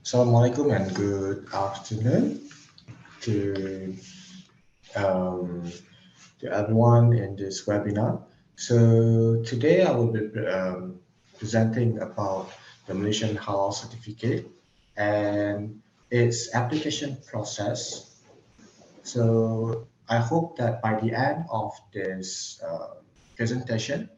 Assalamualaikum and good afternoon to um, to everyone in this webinar. So today I will be presenting about the Malaysian Halal Certificate and its application process. So I hope that by the end of this presentation,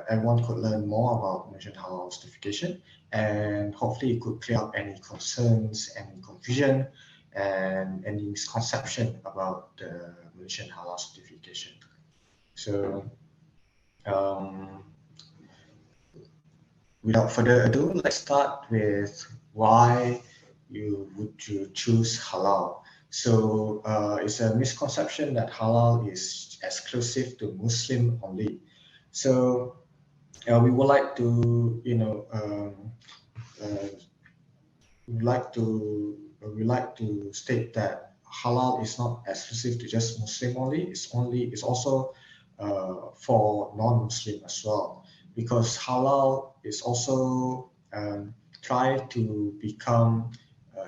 everyone could learn more about Malaysian Halal certification, and hopefully it could clear up any concerns, any confusion, and any misconception about the Malaysian Halal certification. So um, without further ado, let's start with why you choose halal. So it's a misconception that halal is exclusive to Muslim only. So we would like to, uh, we like to state that halal is not exclusive to just Muslim only. It's also for non-Muslim as well, because halal is also try to become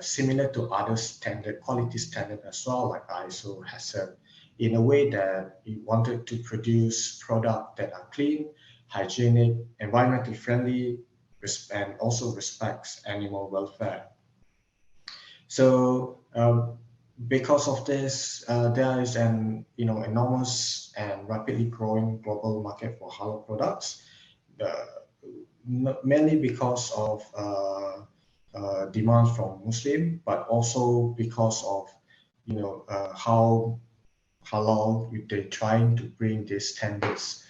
similar to other standard quality standard as well, like ISO, HACCP, in a way that we wanted to produce products that are clean, hygienic, environmentally friendly, and also respects animal welfare. So because of this, there is an enormous and rapidly growing global market for halal products, uh, mainly because of demand from Muslim, but also because of how halal they're trying to bring these standards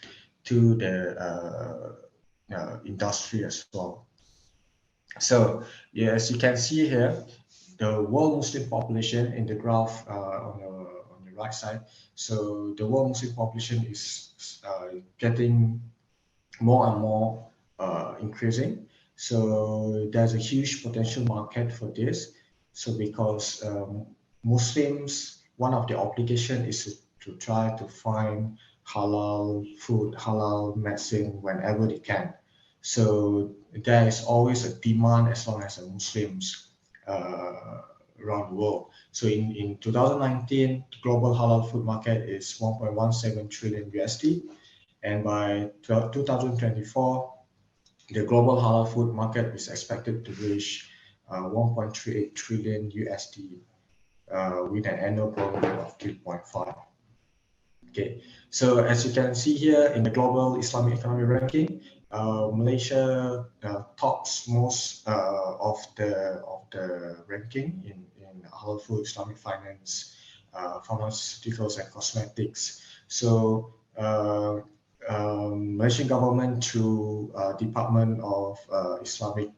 to the industry as well. So yeah, as you can see here, the world Muslim population in the graph on the right side. So the world Muslim population is getting more and more increasing. So there's a huge potential market for this. So because Muslims, one of the obligation is to try to find halal food, halal medicine whenever they can. So there is always a demand as long as the Muslims uh, around the world. So in 2019, the global halal food market is 1.17 trillion USD. And by 2024, the global halal food market is expected to reach 1.38 trillion USD with an annual growth rate of 3.5. Okay, so as you can see here in the global Islamic economy ranking, Malaysia tops most of the ranking in halal food, Islamic finance, pharmaceuticals, and cosmetics. So Malaysian government through Department of Islamic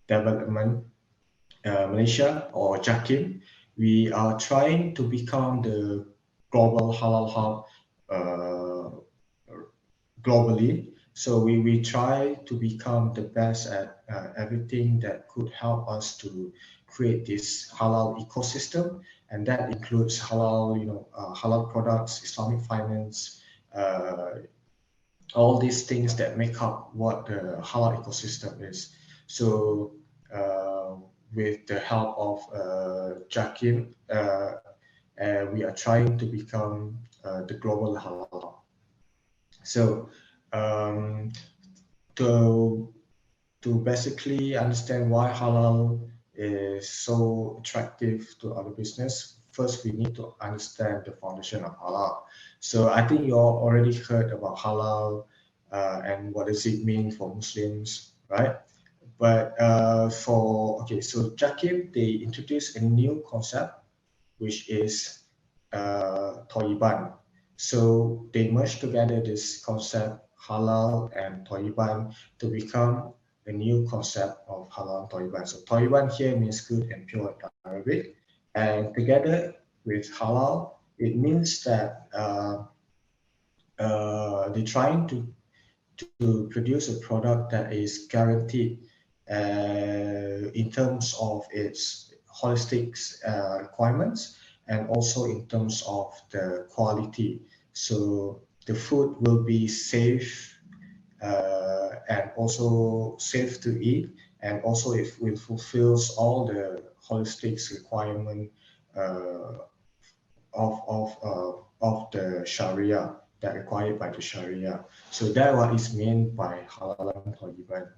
Development Malaysia, or JAKIM, we are trying to become the global halal hub globally. So we try to become the best at everything that could help us to create this halal ecosystem, and that includes halal, halal products, Islamic finance, all these things that make up what the halal ecosystem is. So with the help of JAKIM, we are trying to become the global halal. So um, to basically understand why halal is so attractive to other business, first we need to understand the foundation of halal. So I think you all already heard about halal and what does it mean for Muslims, right? But so JAKIM, they introduced a new concept, which is Toyiban. So they merged together this concept, halal and Toyiban, to become a new concept of halal and Toyiban. So Toyiban here means good and pure in Arabic. And together with halal, it means that they're trying to produce a product that is guaranteed in terms of its holistic requirements, and also in terms of the quality. So the food will be safe and also safe to eat, and also it fulfills all the holistic requirement of the Sharia that required by the Sharia. So that what is meant by halal employment.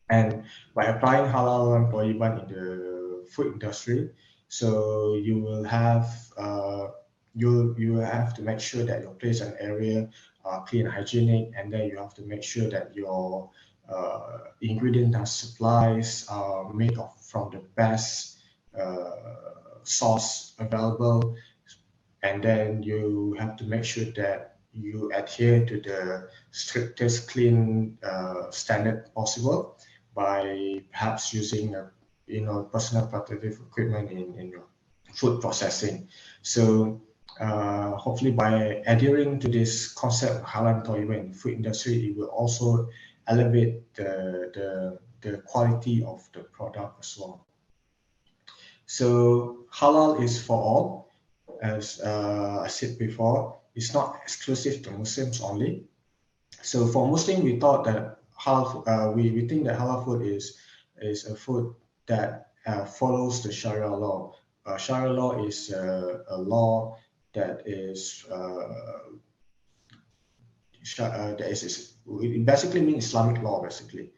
And by applying halal employment in the food industry, so you will have you have to make sure that your place and area are clean and hygienic, and then you have to make sure that your ingredient and supplies are made from the best source available, and then you have to make sure that you adhere to the strictest clean standard possible by perhaps using personal protective equipment in your food processing. So hopefully by adhering to this concept of halal employment in the food industry, it will also elevate the quality of the product as well. So halal is for all, as I said before. It's not exclusive to Muslims only. So for Muslim, we thought that halal, we think that halal food is a food that follows the Sharia law. Sharia law is a law that is it basically means Islamic law basically,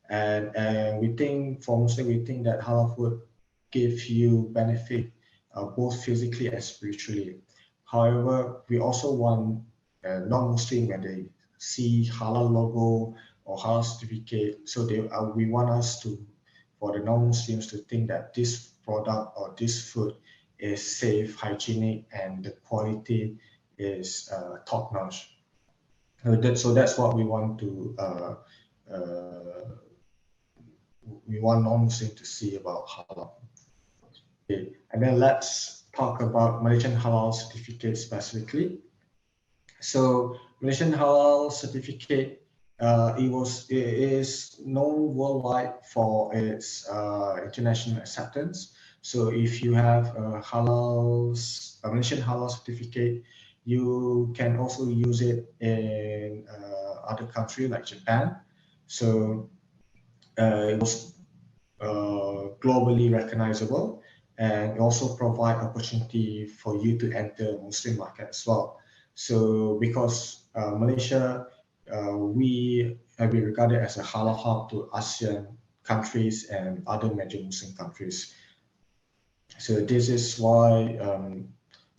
and we think for Muslim, we think that halal food gives you benefit both physically and spiritually. However, we also want non-Muslim when they see halal logo or halal certificate, so we want us to, for the non-Muslims to think that this product or this food is safe, hygienic, and the quality is top-notch. So that's what we want to we want non-Muslim to see about halal. Okay. And then let's talk about Malaysian Halal Certificate specifically. So Malaysian Halal Certificate, it is known worldwide for its international acceptance. So if you have a Malaysian Halal Certificate, you can also use it in other countries like Japan. So it was globally recognizable, and it also provide opportunity for you to enter Muslim market as well. So because Malaysia, we have been regarded as a halal hub to ASEAN countries and other major Muslim countries. So this is why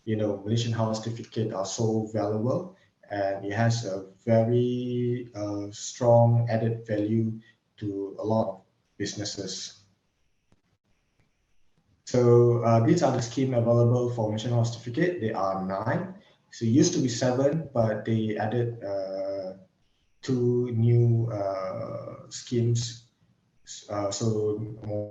Malaysian halal certificate are so valuable, and it has a very strong added value to a lot of businesses. So these are the schemes available for Malaysian halal certificate. There are 9. So it used to be 7, but they added 2 new schemes. So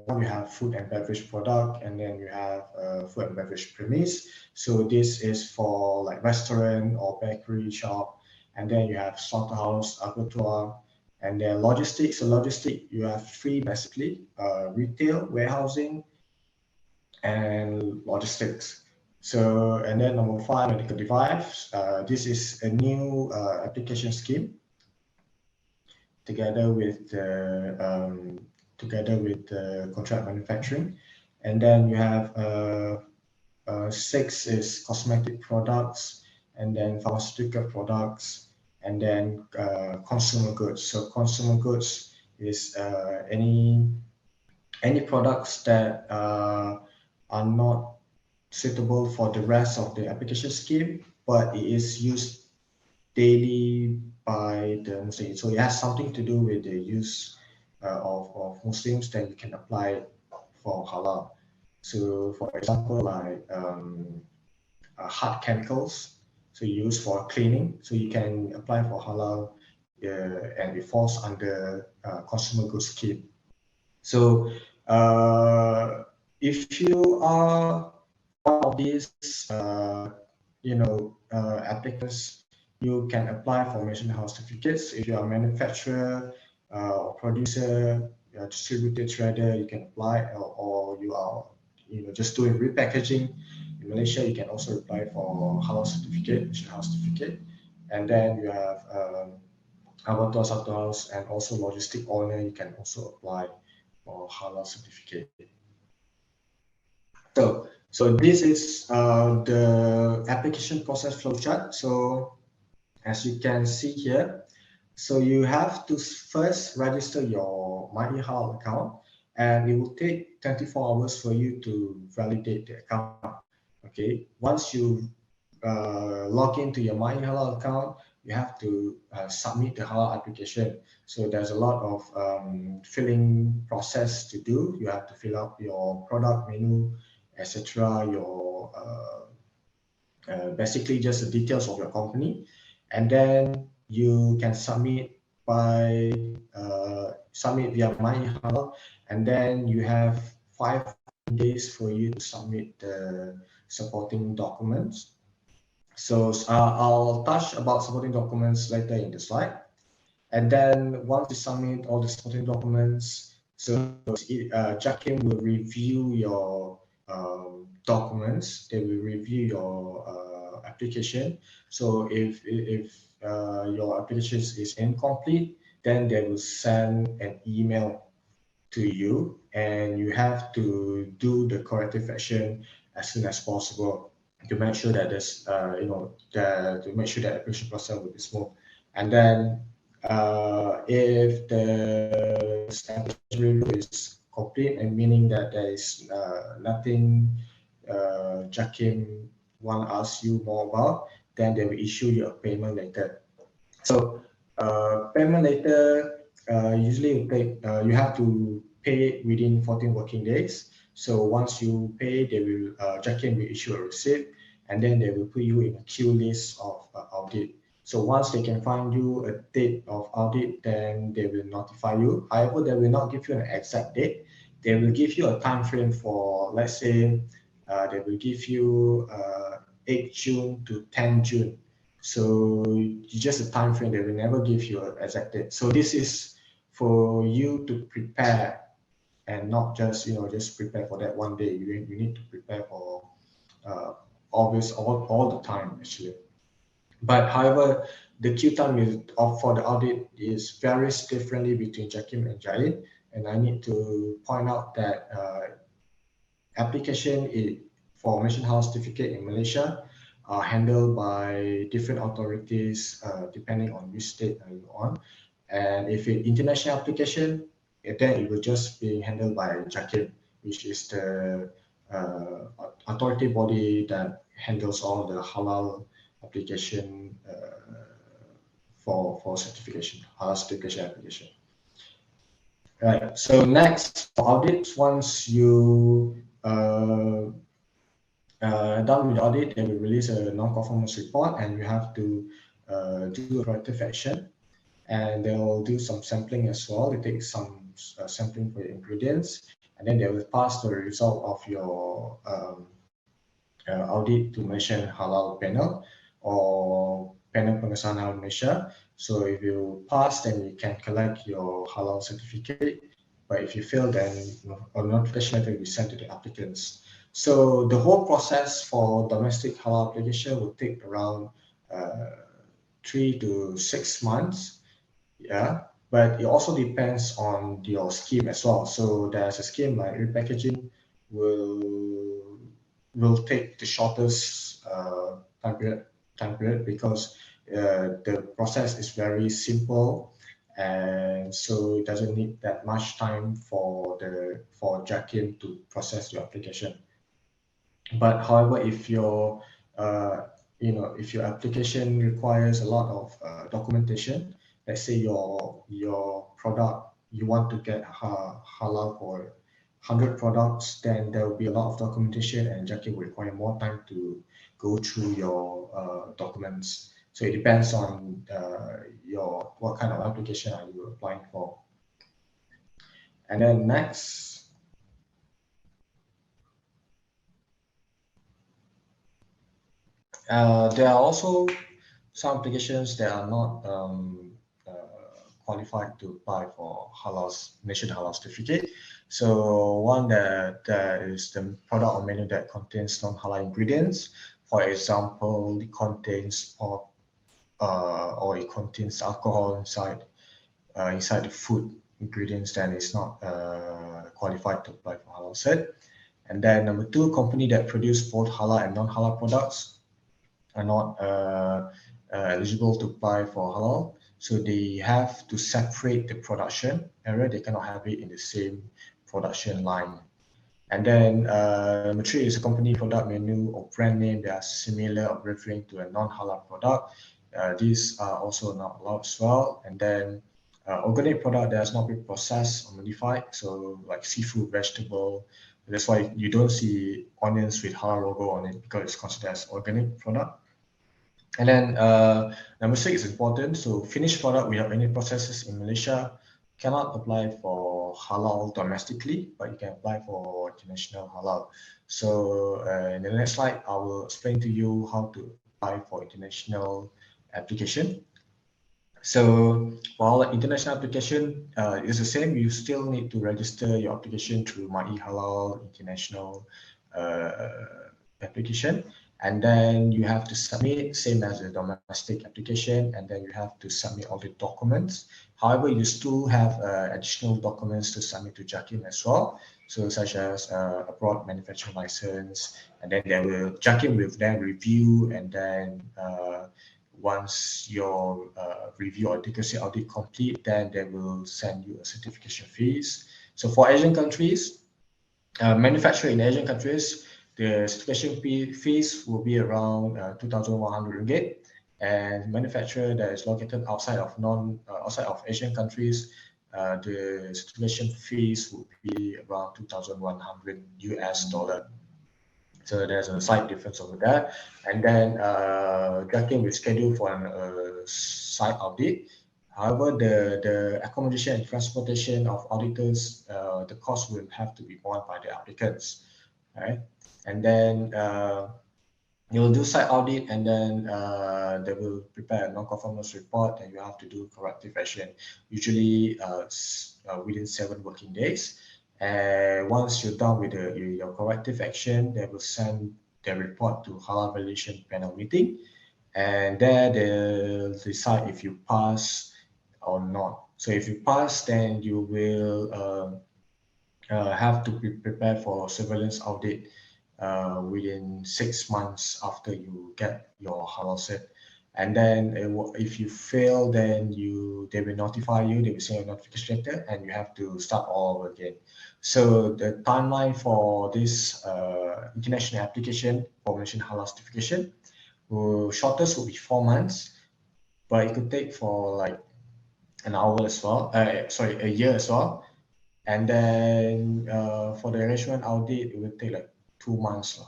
one, you have food and beverage product, and then you have food and beverage premise. So this is for like restaurant or bakery shop, and then you have slaughterhouse, abattoir, and then logistics. So logistics, you have 3 basically: retail, warehousing, and logistics. So, and then number 5, medical device. This is a new application scheme together with the contract manufacturing. And then you have 6 is cosmetic products, and then pharmaceutical products, and then consumer goods. So consumer goods is any products that are not suitable for the rest of the application scheme, but it is used daily by the Muslims. So it has something to do with the use of Muslims, that you can apply for halal. So for example, like hard chemicals, so used for cleaning, so you can apply for halal and it falls under consumer goods scheme. So if you are one of these applicants, you can apply for Malaysian Halal certificates. If you are a manufacturer or producer, distributor, trader, you can apply, or you are just doing repackaging in Malaysia, you can also apply for Halal certificate, Malaysian Halal certificate. And then you have abattoir, slaughterhouse, and also logistic owner, you can also apply or halal certificate. So this is the application process flowchart. So as you can see here, so you have to first register your MyHalal account, and it will take 24 hours for you to validate the account. Okay, once you log into your MyHalal account, you have to submit the halal application. So there's a lot of filling process to do. You have to fill up your product menu, etc. Your basically just the details of your company, and then you can submit by submit via MyHalal, and then you have 5 days for you to submit the supporting documents. So I'll touch about supporting documents later in the slide. And then once you submit all the supporting documents, so JAKIM will review your documents. They will review your application. So if your application is incomplete, then they will send an email to you, and you have to do the corrective action as soon as possible to make sure that there's to make sure that the application process will be smooth. And then if the application review is complete, and meaning that there is nothing JAKIM want to ask you more about, then they will issue you a payment letter. So payment letter usually you have to pay within 14 working days. So once you pay, they will JAKIM will issue a receipt, and then they will put you in a queue list of audit. So once they can find you a date of audit, then they will notify you. However, they will not give you an exact date. They will give you a time frame for, let's say, they will give you 8 June to 10 June. So just a time frame. They will never give you an exact date. So this is for you to prepare, and not just just prepare for that one day. You need to prepare for always all the time actually. But however, the queue time is for the audit is varies differently between JAKIM and JAID, and I need to point out that application for Malaysian Halal Certificate in Malaysia are handled by different authorities depending on which state you're on. And if it's international application, then it will just be handled by JAKIM, which is the authority body that handles all the halal application for certification, halal certification application. Right. So next, for audits, once you done with the audit, they will release a non-conformance report, and you have to do a corrective action, and they'll do some sampling as well. They take some sampling for your ingredients, and then they will pass the result of your audit to Malaysian Halal Panel or Panel Pengesahan Halal Malaysia. So if you pass, then you can collect your halal certificate. But if you fail, then a notification letter will be sent to the applicants. So the whole process for domestic halal application will take around 3 to 6 months. Yeah, but it also depends on your scheme as well. So there's a scheme like repackaging will take the shortest time period because the process is very simple, and so it doesn't need that much time for JAKIM to process your application. But however, if your if your application requires a lot of documentation, let's say your product, you want to get halal for 100 products, then there will be a lot of documentation, and JAKIM will require more time to go through your documents. So it depends on what kind of application are you applying for. And then next, there are also some applications that are not qualified to apply for Malaysian Halal Certificate. So one that is the product or menu that contains non-halal ingredients. For example, it contains pork or it contains alcohol inside the food. ingredients, then it's not qualified to apply for halal cert. And then number two, company that produce both halal and non-halal products are not eligible to apply for halal. So they have to separate the production area. They cannot have it in the same production line. And then number three is a company product menu or brand name that are similar or referring to a non-halal product. These are also not allowed as well. And then organic product that has not been processed or modified. So like seafood, vegetable. That's why you don't see onions with halal logo on it because it's considered as organic product. And then number six is important. So finished product without any processes in Malaysia cannot apply for halal domestically, but you can apply for international halal. So in the next slide, I will explain to you how to apply for international application. So while international application is the same, you still need to register your application through MyHalal International application. And then you have to submit, same as the domestic application, and then you have to submit all the documents. However, you still have additional documents to submit to JAKIM as well. So such as abroad manufacturing license, and then JAKIM will then review, and then once your review or adequacy audit complete, then they will send you a certification fees. So for Asian countries, manufacturer in Asian countries, the certification fees will be around 2,100 ringgit, and manufacturer that is located outside of Asian countries, the certification fees will be around 2,100 US dollar. So there's a slight difference over there. And then JAKIM will schedule for a site audit. However, the accommodation and transportation of auditors, the cost will have to be borne by the applicants, right? And then you'll do site audit, and then they will prepare a non-conformance report, and you have to do corrective action, usually within 7 working days. And once you're done with your corrective action, they will send the report to Halal Validation Panel meeting, and there they'll decide if you pass or not. So if you pass, then you will have to be prepared for surveillance audit within 6 months after you get your halal cert. And then if you fail, then they will notify you, they will send a notification letter, and you have to start all over again. So the timeline for this international application for Malaysian halal certification, shortest will be 4 months, but it could take for like an hour as well, a year as well. And then for the arrangement audit, it will take like 2 months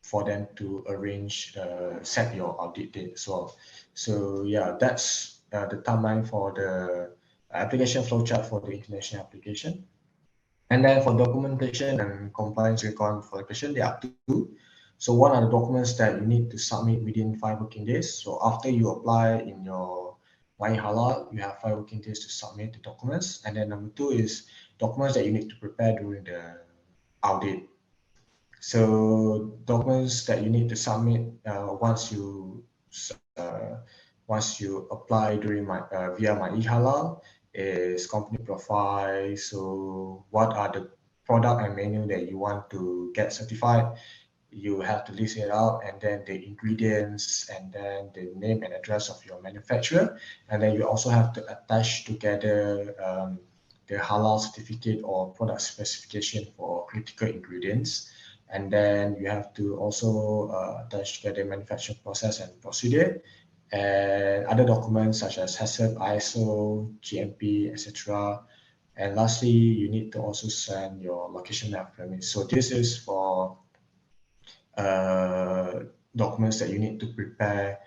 for them to arrange, set your audit date as well. So yeah, that's the timeline for the application flowchart for the international application. And then for documentation and compliance requirement for application, there are two. So one are the documents that you need to submit within 5 working days. So after you apply in your MyHalal, you have 5 working days to submit the documents. And then number two is documents that you need to prepare during the audit. So documents that you need to submit once you apply during via MyHalal is company profile. So what are the product and menu that you want to get certified? You have to list it out, and then the ingredients, and then the name and address of your manufacturer, and then you also have to attach together the halal certificate or product specification for critical ingredients. And then you have to also attach together manufacturing process and procedure, and other documents such as HACCP, ISO, GMP, etc. And lastly, you need to also send your location map permit. So this is for documents that you need to prepare,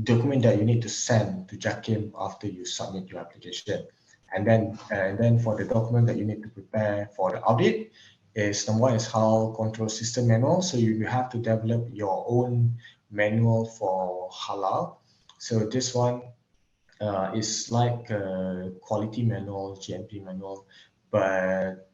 document that you need to send to JAKIM after you submit your application. And then for the document that you need to prepare for the audit is number one is halal control system manual. So you have to develop your own manual for halal. So this one is like a quality manual, GMP manual, but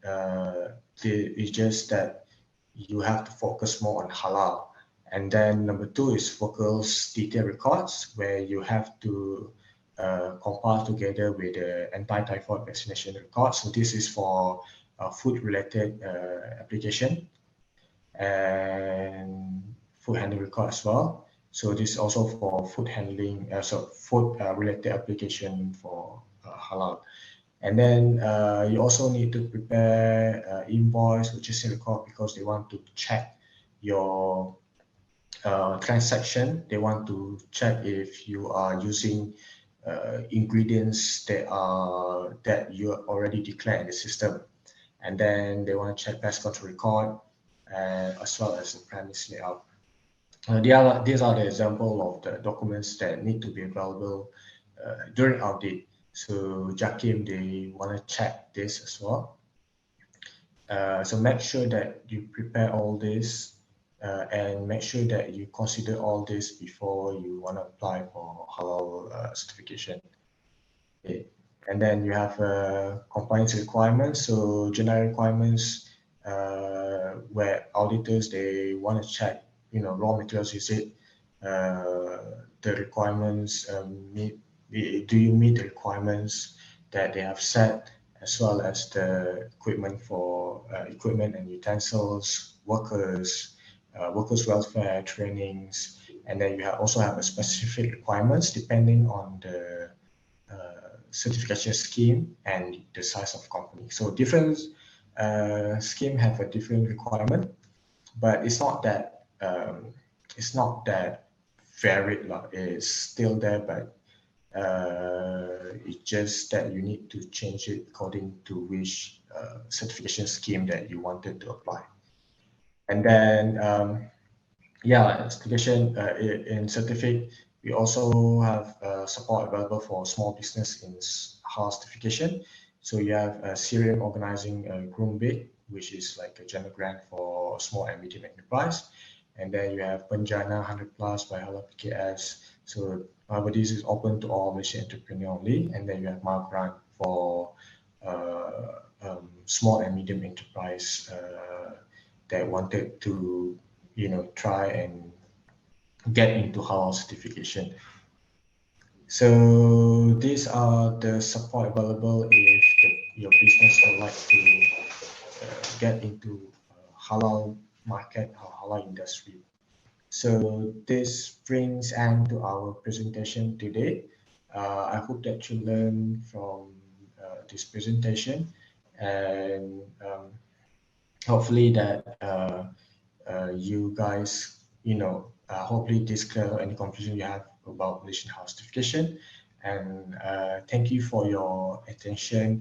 it's just that you have to focus more on halal. And then number two is focus detail records, where you have to compiled together with the anti-typhoid vaccination record. So this is for food-related application and food handling record as well. So this is also for food handling, so food related application for halal. And then you also need to prepare invoice, purchasing record, because they want to check your transaction. They want to check if you are using ingredients that you already declared in the system. And then they want to check pest control record, as well as the premise layout. These are the example of the documents that need to be available during audit. So JAKIM, they want to check this as well. So make sure that you prepare all this and make sure that you consider all this before you want to apply for halal certification. Okay. And then you have compliance requirements. So general requirements where auditors, they want to check, raw materials usage, the requirements, do you meet the requirements that they have set, as well as the equipment for equipment and utensils, workers welfare trainings, and then you also have a specific requirements depending on the certification scheme and the size of company. So different scheme have a different requirement, but it's not that varied. It's still there, but it's just that you need to change it according to which certification scheme that you wanted to apply. And then certification in Certifique, we also have support available for small business in Halal certification. So you have Syrian organizing Groom Big, which is like a general grant for small and medium enterprise. And then you have Penjana 100 Plus by Halal PKS. So however, this is open to all Malaysian entrepreneur only. And then you have Mild Grant for small and medium enterprise that wanted to try and get into halal certification. So these are the support available if your business would like to get into halal market or halal industry. So this brings end to our presentation today. I hope that you learn from this presentation, and hopefully that you guys, hopefully this clear any confusion you have about Malaysian halal certification. And thank you for your attention.